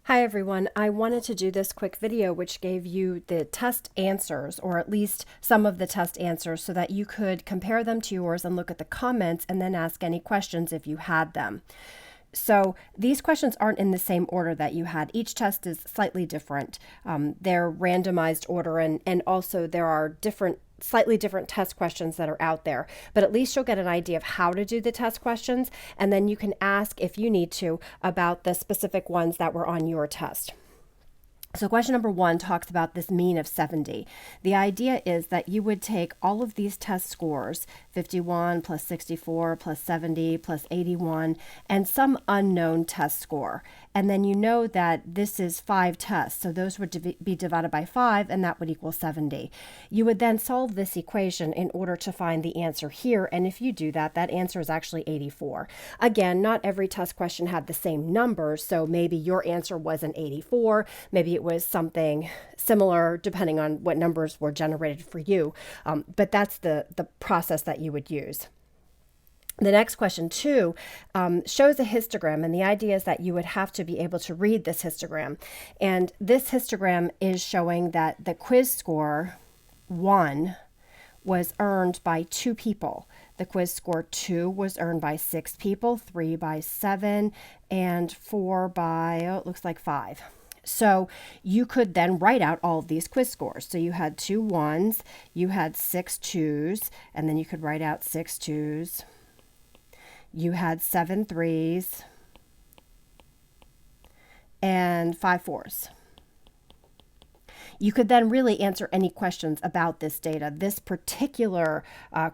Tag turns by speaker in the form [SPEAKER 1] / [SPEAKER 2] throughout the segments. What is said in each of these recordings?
[SPEAKER 1] Hi everyone, I wanted to do this quick video which gave you the test answers, or at least some of the test answers, so that you could compare them to yours and look at the comments and then ask any questions if you had them. So these questions aren't in the same order that you had. Each test is slightly different. They're randomized order, and also there are slightly different test questions that are out there, but at least you'll get an idea of how to do the test questions, and then you can ask if you need to about the specific ones that were on your test. So question number 1 talks about this mean of 70. The idea is that you would take all of these test scores, 51 plus 64 plus 70 plus 81, and some unknown test score. And then you know that this is 5 tests, so those would be divided by 5, and that would equal 70. You would then solve this equation in order to find the answer here, and if you do that, that answer is actually 84. Again, not every test question had the same numbers, so maybe your answer wasn't 84, maybe it was something similar depending on what numbers were generated for you, but that's the process that you would use. The next question 2 shows a histogram, and the idea is that you would have to be able to read this histogram. And this histogram is showing that the quiz score 1 was earned by 2 people. The quiz score 2 was earned by 6 people, 3 by 7, and 4 by, it looks like 5. So you could then write out all of these quiz scores. So you had 2 1s, you had 6 2s, and then you could write out 6 2s. You had 7 3s and 5 4s. You could then really answer any questions about this data. This particular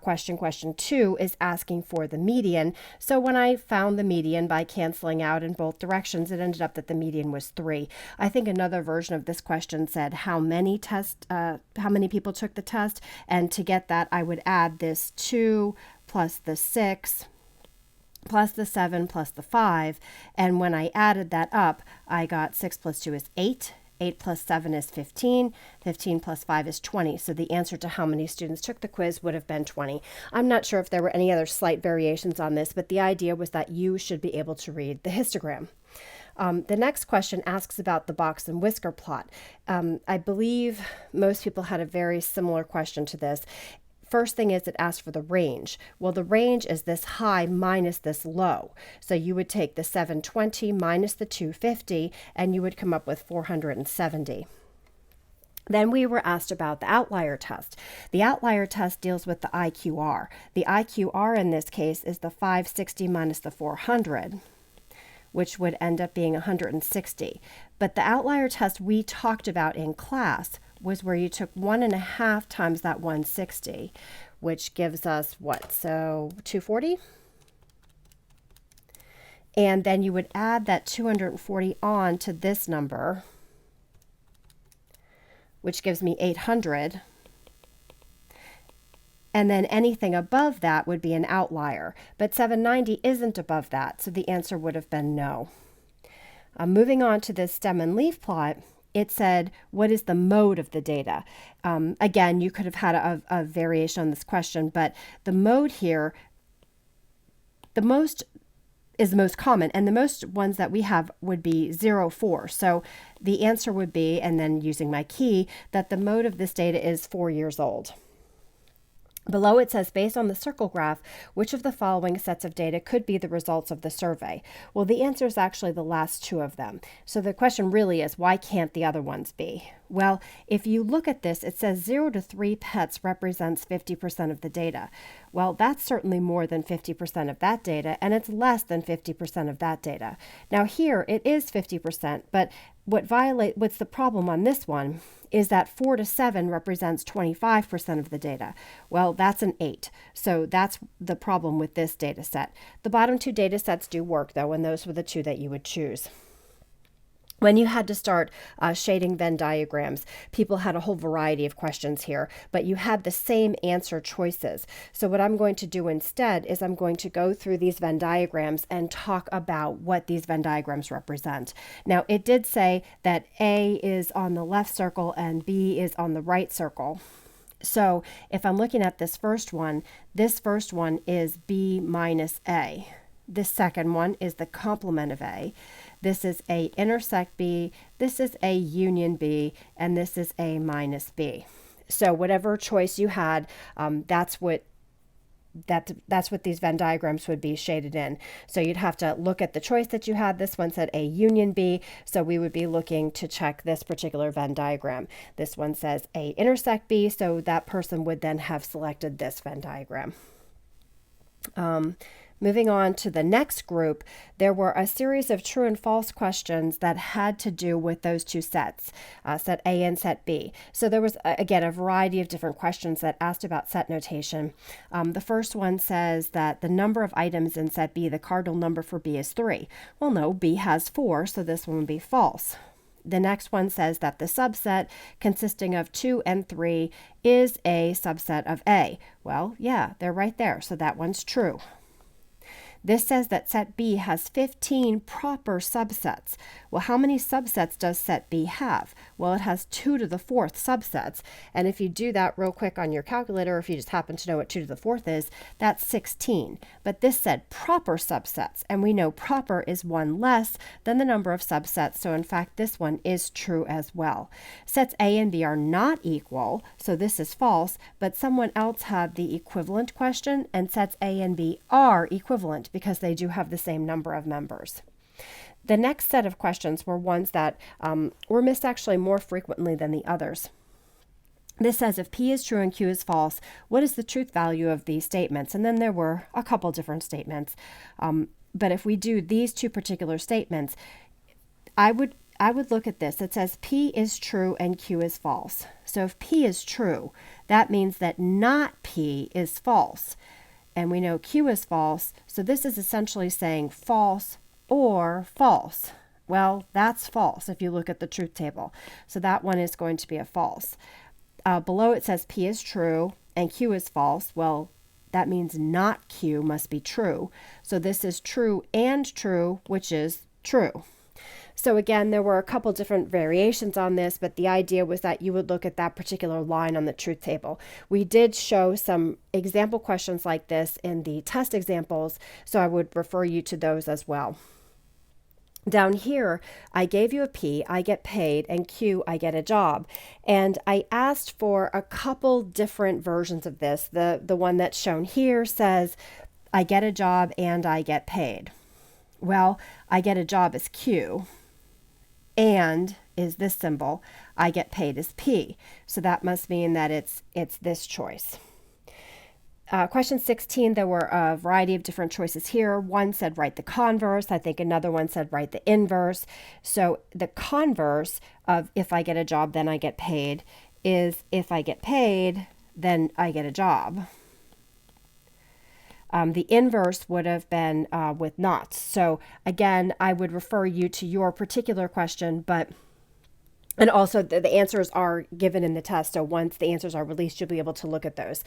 [SPEAKER 1] question 2, is asking for the median. So when I found the median by canceling out in both directions, it ended up that the median was 3. I think another version of this question said how many people took the test, and to get that I would add this 2 plus the 6 plus the 7 plus the 5, and when I added that up, I got 6 plus 2 is 8. 8 plus 7 is 15. 15 plus 5 is 20. So the answer to how many students took the quiz would have been 20. I'm not sure if there were any other slight variations on this, but the idea was that you should be able to read the histogram. The next question asks about the box and whisker plot. I believe most people had a very similar question to this. First thing is it asks for the range. Well, the range is this high minus this low. So you would take the 720 minus the 250, and you would come up with 470. Then we were asked about the outlier test. The outlier test deals with the IQR. The IQR in this case is the 560 minus the 400, which would end up being 160. But the outlier test we talked about in class was where you took 1.5 times that 160, which gives us what? So 240? And then you would add that 240 on to this number, which gives me 800. And then anything above that would be an outlier. But 790 isn't above that, so the answer would have been no. Moving on to this stem and leaf plot, it said, what is the mode of the data? Again, you could have had a variation on this question, but the mode here, the most is the most common, and the most ones that we have would be 0, 4. So the answer would be, and then using my key, that the mode of this data is 4 years old. Below it says, based on the circle graph, which of the following sets of data could be the results of the survey? Well, the answer is actually the last 2 of them. So the question really is, why can't the other ones be? Well, if you look at this, it says 0 to 3 pets represents 50% of the data. Well, that's certainly more than 50% of that data, and it's less than 50% of that data. Now here, it is 50%, but what's the problem on this one is that 4 to 7 represents 25% of the data. Well, that's an 8. So that's the problem with this data set. The bottom 2 data sets do work, though, and those were the 2 that you would choose. When you had to start shading Venn diagrams, people had a whole variety of questions here, but you had the same answer choices. So what I'm going to do instead is I'm going to go through these Venn diagrams and talk about what these Venn diagrams represent. Now, it did say that A is on the left circle and B is on the right circle. So if I'm looking at this first one is B minus A. This second one is the complement of A. This is A intersect B. This is A union B. And this is A minus B. So whatever choice you had, that's what these Venn diagrams would be shaded in. So you'd have to look at the choice that you had. This one said A union B, so we would be looking to check this particular Venn diagram. This one says A intersect B, so that person would then have selected this Venn diagram. Moving on to the next group, there were a series of true and false questions that had to do with those two sets, set A and set B. So there was, again, a variety of different questions that asked about set notation. The first one says that the number of items in set B, the cardinal number for B is 3. Well, no, B has 4, so this one would be false. The next one says that the subset consisting of 2 and 3 is a subset of A. Well, yeah, they're right there, so that one's true. This says that set B has 15 proper subsets. Well, how many subsets does set B have? Well, it has 2 to the 4th subsets. And if you do that real quick on your calculator, if you just happen to know what 2 to the 4th is, that's 16. But this said proper subsets, and we know proper is one less than the number of subsets. So in fact, this one is true as well. Sets A and B are not equal, so this is false, but someone else had the equivalent question, and sets A and B are equivalent because they do have the same number of members. The next set of questions were ones that were missed actually more frequently than the others. This says if P is true and Q is false, what is the truth value of these statements? And then there were a couple different statements. But if we do these two particular statements, I would look at this. It says P is true and Q is false. So if P is true, that means that not P is false. And we know Q is false, so this is essentially saying false or false. Well, that's false if you look at the truth table. So that one is going to be a false. Below it says P is true and Q is false. Well, that means not Q must be true. So this is true and true, which is true. So again, there were a couple different variations on this, but the idea was that you would look at that particular line on the truth table. We did show some example questions like this in the test examples, so I would refer you to those as well. Down here, I gave you a P, I get paid, and Q, I get a job. And I asked for a couple different versions of this. The one that's shown here says, I get a job and I get paid. Well, I get a job is Q, and is this symbol. I get paid is P. So that must mean that it's this choice. Question 16, there were a variety of different choices here. One said write the converse. I think another one said write the inverse. So the converse of if I get a job, then I get paid is if I get paid, then I get a job. The inverse would have been with not. So again, I would refer you to your particular question, and also the answers are given in the test. So once the answers are released, you'll be able to look at those.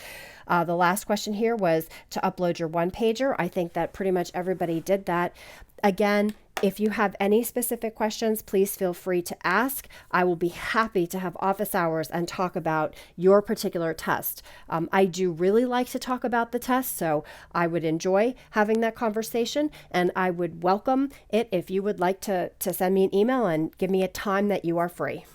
[SPEAKER 1] The last question here was to upload your one-pager. I think that pretty much everybody did that. Again, if you have any specific questions, please feel free to ask. I will be happy to have office hours and talk about your particular test. I do really like to talk about the test, so I would enjoy having that conversation, and I would welcome it if you would like to send me an email and give me a time that you are free.